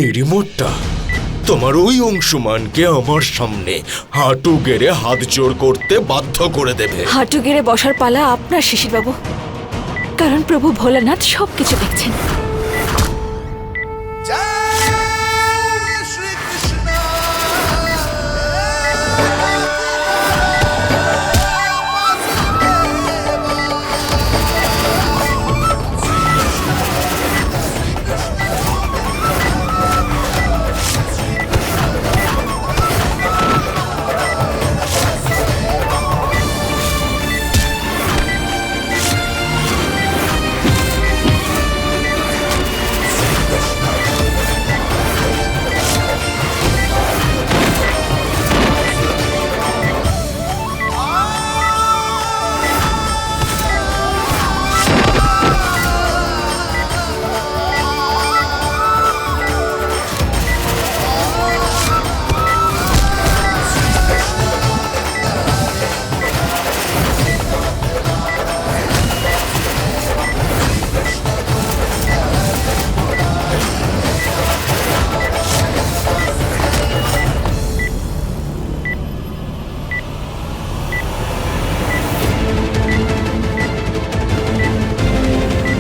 এই রিমোটটা তোমার ওই অংশমানকে আমার সামনে হাঁটু গেড়ে হাত জোড় করতে বাধ্য করে দেবে। হাঁটু গেড়ে বসার পালা আপনার, শিশির বাবু, কারণ প্রভু ভোলানাথ সবকিছু দেখছেন।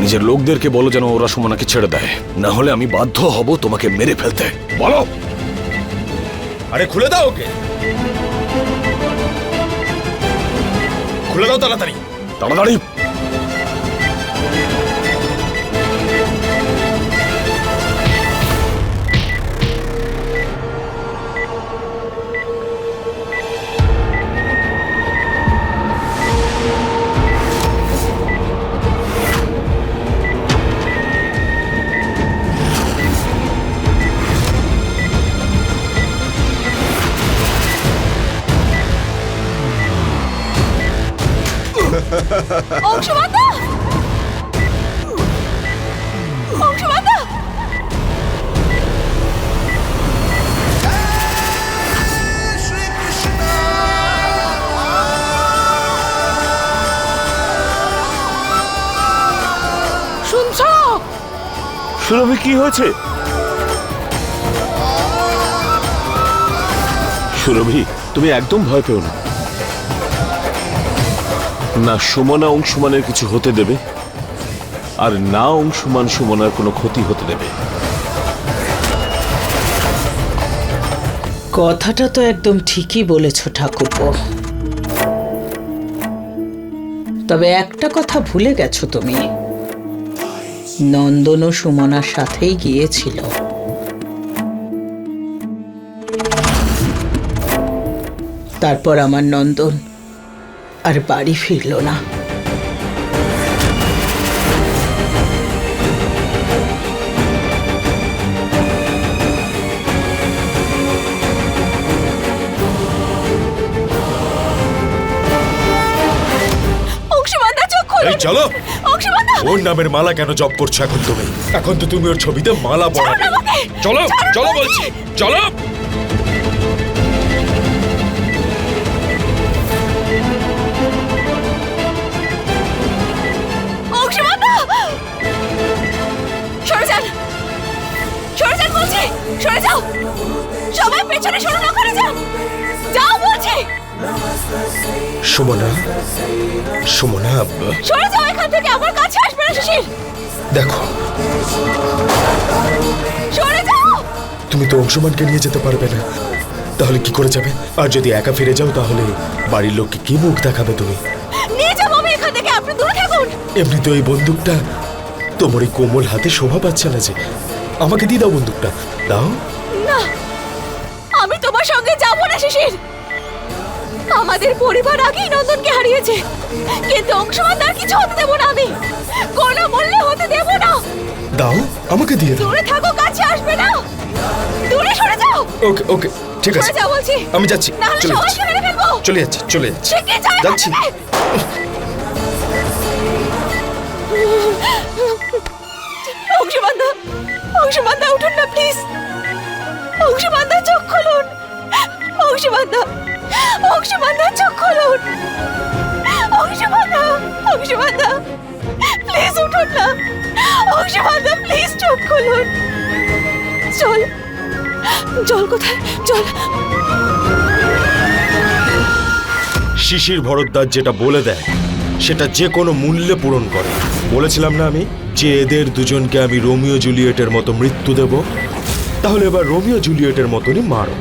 নিজের লোকদেরকে বলো যেন ওরা সুমনাকে ছেড়ে দেয়, না হলে আমি বাধ্য হব তোমাকে মেরে ফেলতে। বলো। আরে খুলে দাও ওকে, খুলে দাও তাড়াতাড়ি তাড়াতাড়ি। অংশমাতা! অংশমাতা! শুনছো? সুরভি, কি হয়েছে? সুরভি, তুমি একদম ভয় পেও না। না সুমনা অংশুমানের কিছু হতে দেবে, আর না অংশুমান সুমনার কোনো ক্ষতি হতে দেবে। কথাটা তো একদম ঠিকই বলেছ ঠাকুরপো, তবে একটা কথা ভুলে গেছো তুমি, নন্দন ও সুমনার সাথেই গিয়েছিল। তারপর আমার নন্দন আর বাড়ি ফিরল না। চলো। ওর নামের মালা কেন জপ করছো এখন তুমি? এখন তো তুমি ওর ছবিতে মালা পরাবে। চলো চলো বলছি, চলো। সরে যাও, সবাই পেছনে সরো, না করে যাও, যাও বলছি। সুমনা, সুমনা, সরে যাও এখান থেকে, আমার কাছে আসবে না শিশির। দেখো, সরে যাও। তুমি তো অংশমানকে নিয়ে যেতে পারবে না, তাহলে কি করে যাবে? আর যদি একা ফিরে যাও তাহলে বাড়ির লোককে কি মুখ দেখাবে তুমি? নিয়ে যাবো আমি এখান থেকে, আপনি দূরে থাকুন। এমনি তো এই বন্দুকটা তোমার এই কোমল হাতে শোভা পাচ্ছে না যে। আমাকে দিয়ে দাও বন্দুকটা, দাও। না, আমি তোমার সঙ্গে যাবো না শিশির। আমাদের পরিবার আগেই নন্দনকে হারিয়েছে, কিন্তু অংশমান তার কিছু হতে দেবো না আমি, কোনো মূল্যে হতে দেবো না। দাও, আমাকে দিয়ে দাও। দূরে থাকো, কাছে আসবে না, দূরে সরে যাও। ওকে ওকে, ঠিক আছে, সরে যাও বলছি। আমি যাচ্ছি, চলে যাচ্ছি, চলে যাচ্ছি, চলে যাচ্ছি, যাচ্ছি। অংশমান দা, অংশমান দা, উঠুন না প্লিজ। অংশমান দা, চোখ খুলুন। অংশমান দা, অংশমান দা, চোখ খুলুন। অংশমান দা, অংশমান দা, প্লিজ উঠুন না। অংশমান দা, প্লিজ চোখ খুলুন। জল জল কোথায়? জল। শিশির ভরদ্বাজ যেটা বলে দেয় সেটা যে কোনো মূল্যে পূরণ করে। বলেছিলাম না আমি যে এদের দুজনকে আমি রোমিও জুলিয়েটের মতো মৃত্যু দেব, তাহলে এবার রোমিও জুলিয়েটের মতনই মারো।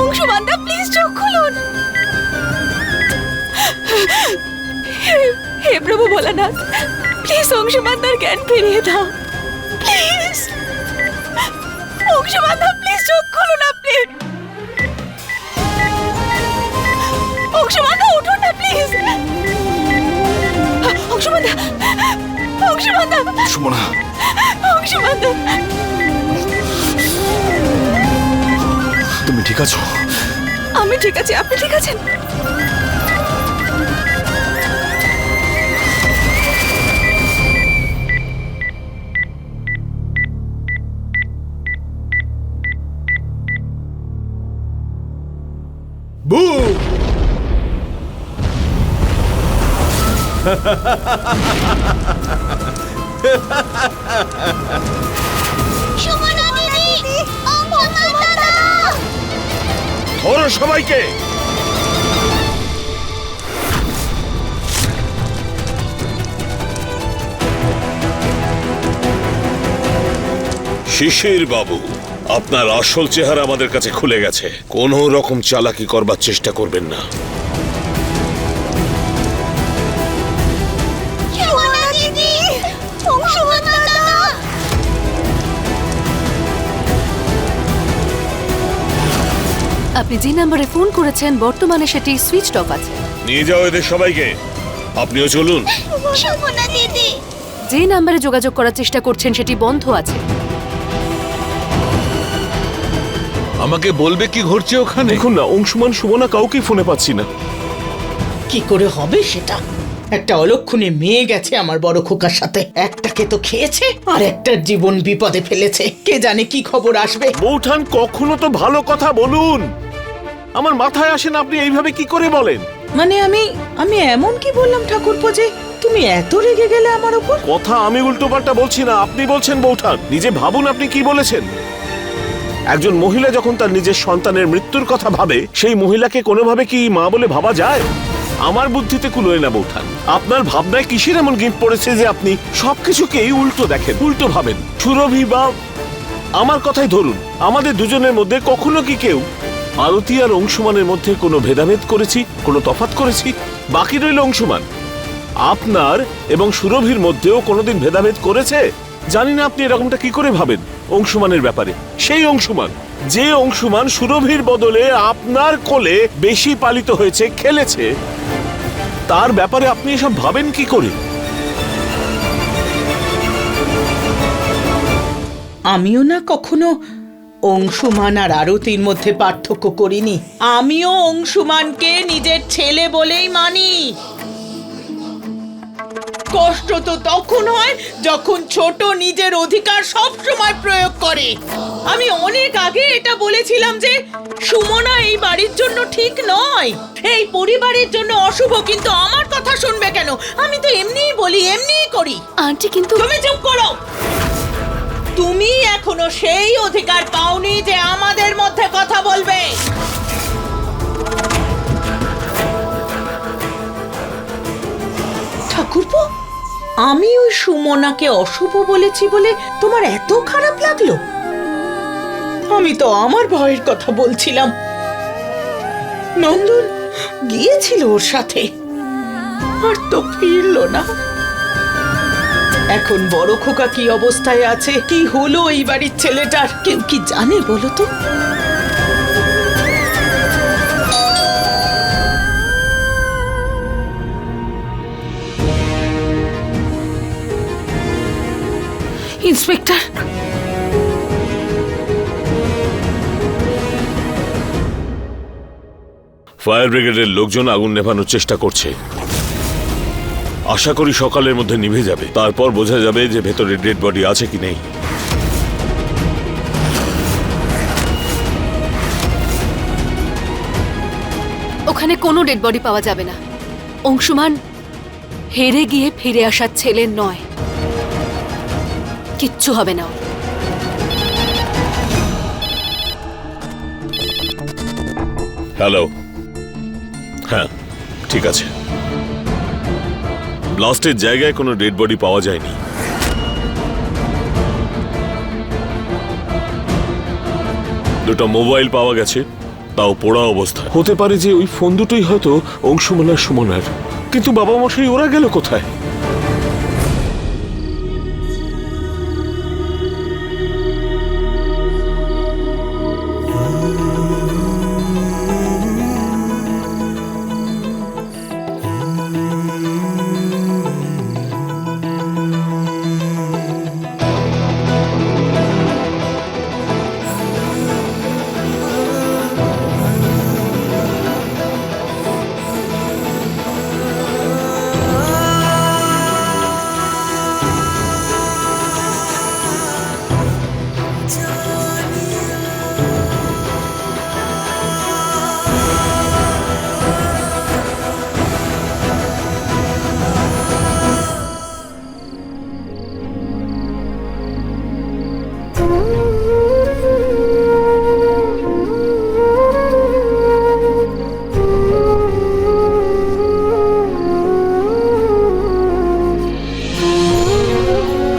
অংশুমানদা প্লিজ চোখ খুলুন। হে প্রভু ভোলানাথ, প্লিজ অংশুমানদার জ্ঞান ফিরিয়ে দাও প্লিজ। অংশুমানদা প্লিজ চোখ খুলুন আপনি। অংশুমানদা উঠুন না প্লিজ। অংশুমানদা, অংশুমানদা, সুমনা, অংশুমানদা। তুমি ঠিক আছো? আমি ঠিক আছি, আপনি ঠিক আছেন? বু সুমনা দিদি, অংশুমানদা। ধরো সবাইকে। শিশির বাবু, আপনার আসল চেহারা আমাদের কাছে খুলে গেছে। কোনো রকম চালাকি করবার চেষ্টা করবেন না। সুমনা দিদি, অংশুমানদা। আপনি যে নম্বরে ফোন করেছেন বর্তমানে সেটি সুইচ অফ আছে। নিয়ে যাও এদের সবাইকে। আপনিও চলুন। সুমনা দিদি। যে নম্বরে যোগাযোগ করার চেষ্টা করছেন সেটি বন্ধ আছে। আমাকে বলবে কি ঘটছে ওখানে? দেখুন না, অংশুমান সুমনা কাউকেই ফোনে পাচ্ছি না। কি করে হবে সেটা? একটা অলক্ষণে মেয়ে গেছে আমার বড় খোকার সাথে, একটাকে তো খেয়েছে আর একটার জীবন বিপদে ফেলেছে। কে জানে কি খবর আসবে। বৌঠান, কখনো তো ভালো কথা বলুন। আমার মাথায় আসেন আপনি এইভাবে কি করে বলেন? মানে আমি এমন কি বললাম ঠাকুরপো যে তুমি এত রেগে গেলে আমার উপর? কথা আমি উল্টোপাল্টা বলছি না, আপনি বলছেন বৌঠান। নিজে ভাবুন আপনি কি বলেছেন। একজন মহিলা যখন তার নিজের সন্তানের মৃত্যুর কথা ভাবে, সেই মহিলাকে কোনোভাবে কি মা বলে ভাবা যায়? আমার বুদ্ধিতে কুলোয় না বৌঠান। আপনার ভাবনায় কিসের এমন গিট পড়েছে যে আপনি সবকিছুকেই উল্টো দেখেন, উল্টো ভাবেন? সুরভি বা আমার কথাই ধরুন, আমাদের দুজনের মধ্যে কখনো কি কেউ আরতি আর অংশুমানের মধ্যে কোনো ভেদাভেদ করেছি, কোনো তফাৎ করেছি? বাকি রইল অংশুমান। আপনার এবং সুরভির মধ্যেও কোনোদিন ভেদাভেদ করেছে? জানি না আপনি এরকমটা কি করে ভাবেন অংশুমানের ব্যাপারে। সেই অংশুমান, যে অংশুমান সুরভির বদলে আপনার কোলে বেশি পালিত হয়েছে, খেলেছে, তার ব্যাপারে আপনি এসব ভাবেন কি করে? আমিও না কখনো অংশুমান আর আরতির মধ্যে পার্থক্য করিনি। আমিও অংশুমানকে নিজের ছেলে বলেই মানি। কষ্ট তো তখন হয় যখন ছোট নিজের অধিকার সব সময় প্রয়োগ করে। আমি অনেক আগে এটা বলেছিলাম যে সুমনা এই বাড়ির জন্য ঠিক নয়, এই পরিবারের জন্য অশুভ। কিন্তু আমার কথা শুনবে কেন? আমি তো এমনিই বলি, এমনিই করি। আন্টি কিন্তু তুমি চুপ করো। তুমি এখনো সেই অধিকার পাওনি যে আমাদের মধ্যে কথা বলবে। ঠাকুরপো, আমি ওই সুমনাকে অশুভ বলেছি বলে তোমার এত খারাপ লাগলো? আমি তো আমার ভয়ের কথা বলছিলাম। নন্দন গিয়েছিল ওর সাথে, আর তো ফিরলো না। এখন বড় খোকা কি অবস্থায় আছে, কি হলো এই বাড়ির ছেলেটার, কেউ কি জানে বলো তো? ইন্সপেক্টর, ফায়ার ব্রিগেডের লোকজন আগুন নেভানোর চেষ্টা করছে। আশা করি সকালের মধ্যে নিভে যাবে, তারপর বোঝা যাবে যে ভেতরে ডেড বডি আছে কি নেই। ওখানে কোনো ডেড বডি পাওয়া যাবে না। অংশুমান হেরে গিয়ে ফিরে আসার ছেলে নয়। কিচ্ছু হবে না ওর। হ্যালো। হ্যাঁ, ঠিক আছে। ব্লাস্টের জায়গায় কোনো ডেড বডি পাওয়া যায়নি। দুটো মোবাইল পাওয়া গেছে, তাও পোড়া অবস্থা। হতে পারে যে ওই ফোন দুটোই হয়তো অংশুমানার সুমনার। কিন্তু বাবা মশাই ওরা গেল কোথায়?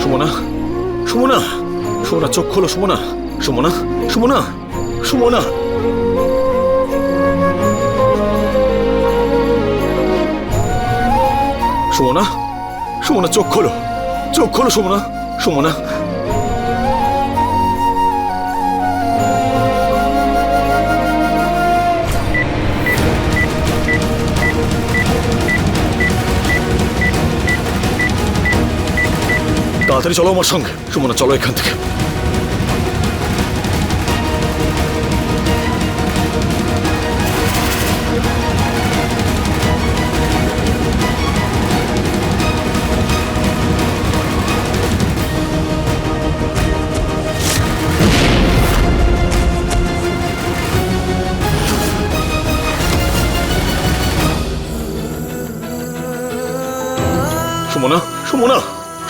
সুমনা, সুমনা, সুমনা চোখ খোলো। সুমনা, সুমনা, সুমনা, সুমনা। সুমনা, সুমনা চোখ খোলো, চোখ খোলো সুমনা, সুমনা। তাড়াতাড়ি চলো আমার সঙ্গে। সুমনা চলো এখান থেকে। সুমনা, সুমনা,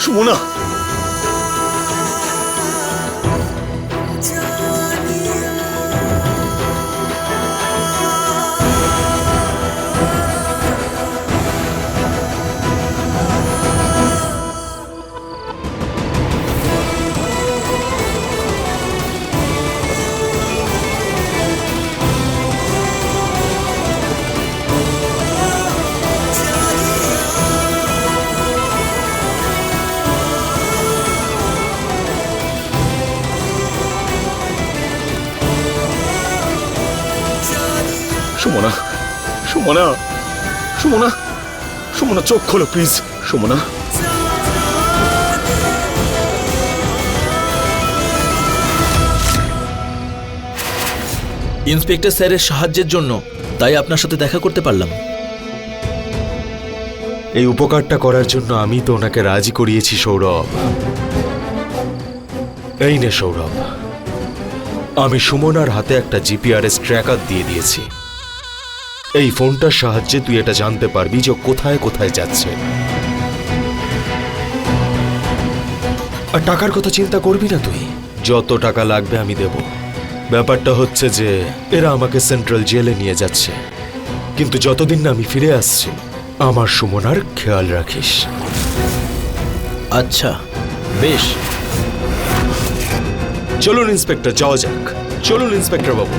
সুমনা। সুমনা, সুমনা, সুমনা, সুমনা চোখ খোলো প্লিজ। সুমনা, ইন্সপেক্টর স্যারের সাহায্যের জন্য তাই আপনার সাথে দেখা করতে পারলাম। এই উপকারটা করার জন্য আমি তো ওনাকে রাজি করিয়েছি সৌরভ। এই নে সৌরভ, আমি সুমনার হাতে একটা জিপিআরএস ট্র্যাকার দিয়ে দিয়েছি। এই ফোনটার সাহায্যে তুই এটা জানতে পারবি যে কোথায় কোথায় যাচ্ছে। আর টাকার কথা চিন্তা করবি না তুই, যত টাকা লাগবে আমি দেব। ব্যাপারটা হচ্ছে যে এরা আমাকে সেন্ট্রাল জেলে নিয়ে যাচ্ছে, কিন্তু যতদিন না আমি ফিরে আসছি আমার সুমনার খেয়াল রাখিস। আচ্ছা বেশ, চলুন ইন্সপেক্টর, যাওয়া যাক। চলুন ইন্সপেক্টর বাবু।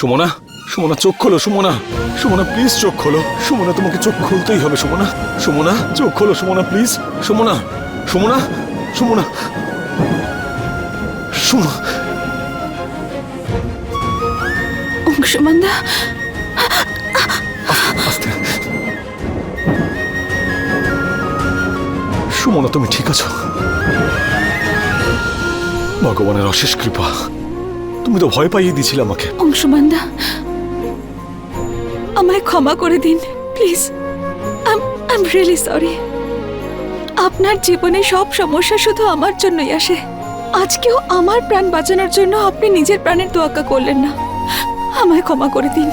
সুমনা, সুমনা চোখ খোলো। সুমনা, সুমনা প্লিজ চোখ খোলো। সুমনা তোমাকে চোখ খুলতেই হবে। সুমনা, সুমনা চোখ খোলো। সুমনা প্লিজ। সুমনা, সুমনা, সুমনা, সুমনা। অংশুমান দা, আস্তে। সুমনা, তুমি ঠিক আছো? ভগবানের অশেষ কৃপা। তুমি তো ভয় পাইয়ে দিয়েছিলে আমাকে। অংশুমানদা, আমায় ক্ষমা করে দিন please. I am really sorry. আপনার জীবনে সব সমস্যা শুধু আমার জন্যই আসে। আজকেও আমার প্রাণ বাঁচানোর জন্য আপনি নিজের প্রাণের তোয়াক্কা করলেন না। আমায় ক্ষমা করে দিন।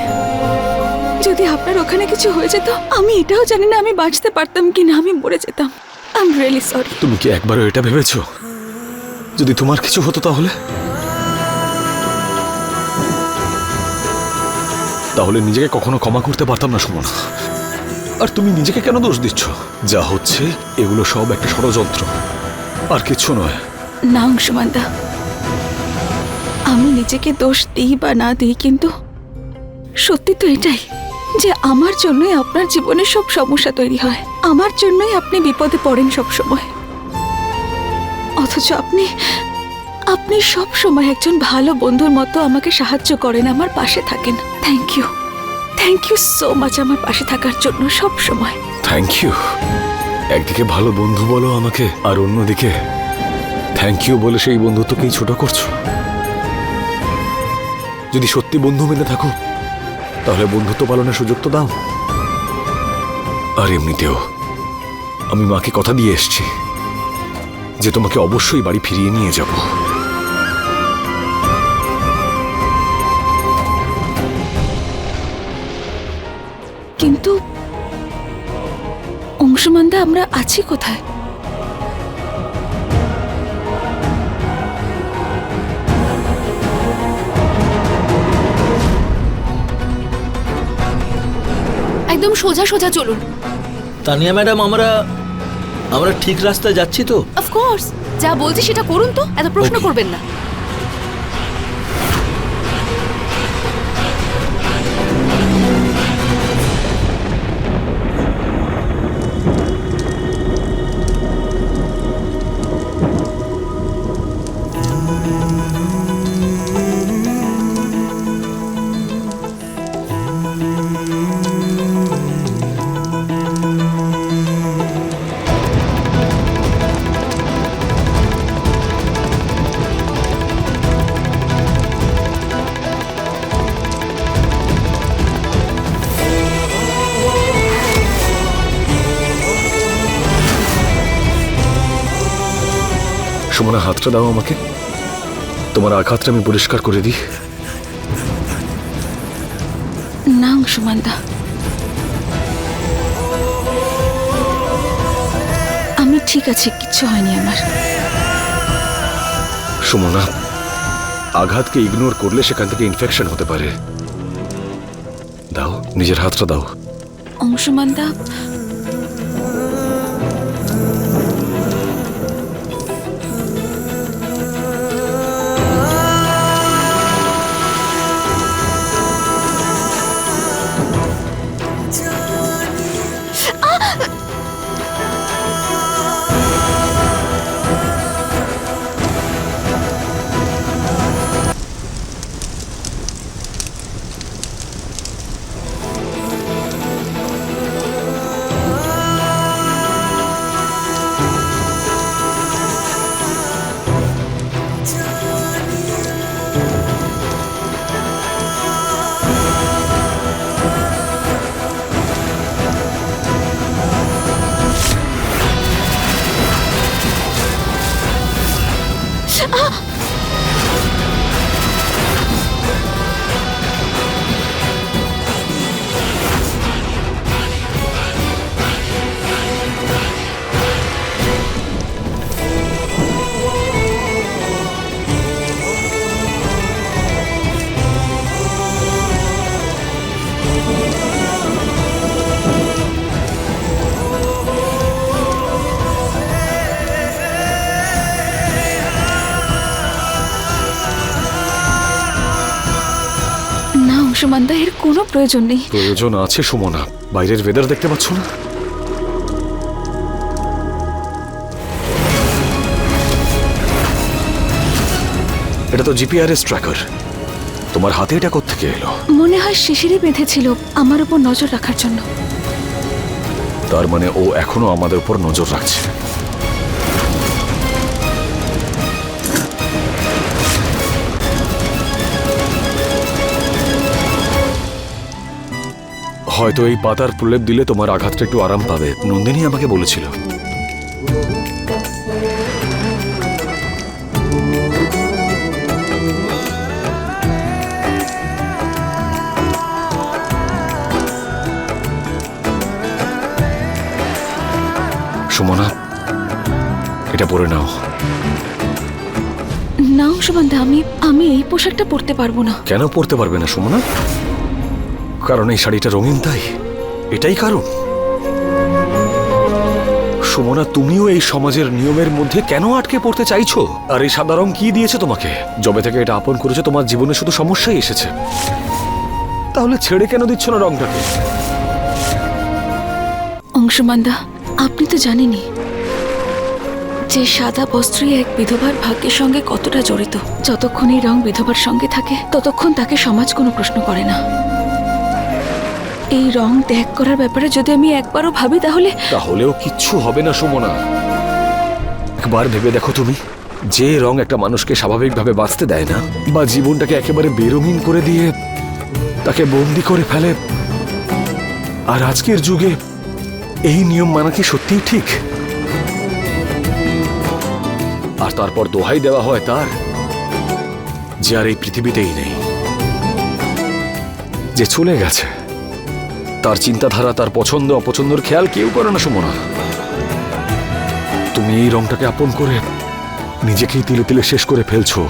যদি আপনার ওখানে কিছু হয়ে যেত, আমি এটাও জানি না আমি বাঁচতে পারতাম কিনা, আমি মরে যেতাম। I am really sorry. তুমি কি একবারও এটা ভেবেছো যদি তোমার কিছু হতো তাহলে? তাহলে নিজেকে কখনো ক্ষমা করতে পারতাম না সুমনা। আর তুমি নিজেকে কেন দোষ দিচ্ছ? যা হচ্ছে এগুলো সব একটা ষড়যন্ত্র, আর কিছু নয়। না অংশুমানদা, আমি নিজেকে দোষ দিই বা না দিই, কিন্তু সত্যি তো এটাই যে আমার জন্যই আপনার জীবনে সব সমস্যা তৈরি হয়। আমার জন্যই আপনি বিপদে পড়েন সব সময়। অথচ আপনি সব সময় একজন ভালো বন্ধুর মতো আমাকে সাহায্য করেন, আমার পাশে থাকেন। থ্যাংক ইউ সো মাচ আমার পাশে থাকার জন্য সব সময়। Thank you. একদিকে ভালো বন্ধু বলো আমাকে, আর অন্যদিকে থ্যাংক ইউ বলে সেই বন্ধুত্বকেই ছোট করছো। যদি সত্যি বন্ধু মেনে থাকো তাহলে বন্ধুত্ব পালনের সুযোগ তো দাও। আর এমনিতেও আমি মাকে কথা দিয়ে এসেছি যে তোমাকে অবশ্যই বাড়ি ফিরিয়ে নিয়ে যাব। কিন্তু অংশুমানদা, আমরা আছি কোথায়? একদম সোজা সোজা চলুন। তানিয়া ম্যাডাম, আমরা ঠিক রাস্তায় যাচ্ছি তো? অফকোর্স, যা বলছি সেটা করুন তো, এত প্রশ্ন Okay. করবেন না। সুমনা, হাতটা দাও আমাকে। তোমার আঘাতটা আমি পরিষ্কার করে দিই। না অংশুমানদা, আমি ঠিক আছি, কিচ্ছু হয়নি আমার। সুমনা, আঘাতকে ইগনোর করলে সেখান থেকে ইনফেকশন হতে পারে। দাও, নিজের হাতটা দাও। অংশুমানদা, অংশুমানদা, এর কোনো প্রয়োজন নেই। প্রয়োজন আছে সুমনা। বাইরের ওয়েদার দেখতে পাচ্ছ না? এটা তো জিপিআরএস ট্র্যাকার। তোমার হাতে এটা কোত্থেকে এলো? মনে হয় শিশিরই বেঁধেছিল আমার উপর নজর রাখার জন্য। তার মানে ও এখনো আমাদের উপর নজর রাখছে। হয়তো এই পাতার প্রলেপ দিলে তোমার আঘাতটা একটু আরাম পাবে, নন্দিনী আমাকে বলেছিল। সুমনা, এটা পরে নাও। না অংশুমানদা, আমি এই পোশাকটা পরতে পারবো না। কেন পরতে পারবে না সুমনা? কারণ এই শাড়িটা রঙিন তাই? এটাই কারণ? সুমনা, তুমিও এই সমাজের নিয়মের মধ্যে কেন আটকে পড়তে চাইছো? আর এই সাদা রং কি দিয়েছে তোমাকে? যবে থেকে এটা আপন করেছো তোমার জীবনে শুধু সমস্যাই এসেছে। তাহলে ছেড়ে কেন দিচ্ছ না রংটাকে? অংশুমানদা, আপনি তো জানেনই যে সাদা বস্ত্রই এক বিধবার ভাগ্যের সঙ্গে কতটা জড়িত। যতক্ষণ এই রং বিধবার সঙ্গে থাকে ততক্ষণ তাকে সমাজ কোনো প্রশ্ন করে না। এই রং ত্যাগ করার ব্যাপারে যদি আমি একবারও ভাবি তাহলেও কিচ্ছু হবে না সুমনা। একবার ভেবে দেখো তুমি, যে রং একটা মানুষকে স্বাভাবিকভাবে বাঁচতে দেয় না, বা জীবনটাকে একেবারে বেরঙিন করে দিয়ে তাকে বন্দি করে ফেলে, আর আজকের যুগে এই নিয়ম মানা কি সত্যিই ঠিক? আর তারপর দোহাই দেওয়া হয় তার, যে আর এই পৃথিবীতেই নেই, যে চলে গেছে। তার চিন্তাধারা, তার পছন্দ অপছন্দের খেয়াল কেউ করে না সুমনা। তুমি এই রংটাকে আপন করে নিজেকেই তিলে তিলে শেষ করে ফেলছো।